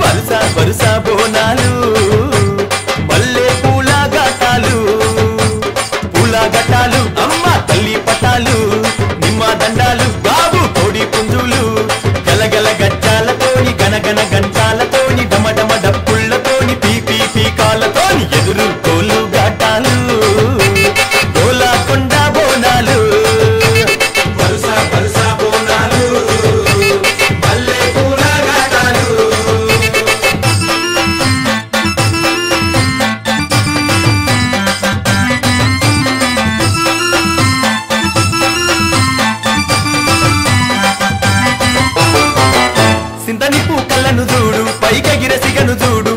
వరుస వరుస బోనాలు మల్లె పూల ఘటాలు పూల ఘటాలు అమ్మ తల్లి పటాలు నిమ్మ దండాలు బాబు కోడి పుంజులు గలగల గజ్జాలతోని గనగన గంటాలతోని డమడమ డప్పుళ్లతోని పీపీ పీకాలతోని ఎదురు కోలు ఘటాలు గోలాకొండ బోనాలు వరుస వరుస బోనాలు మల్లె పూల ఘటాలు సింతని పూకలను చూడు పైకెగిర సిగను చూడు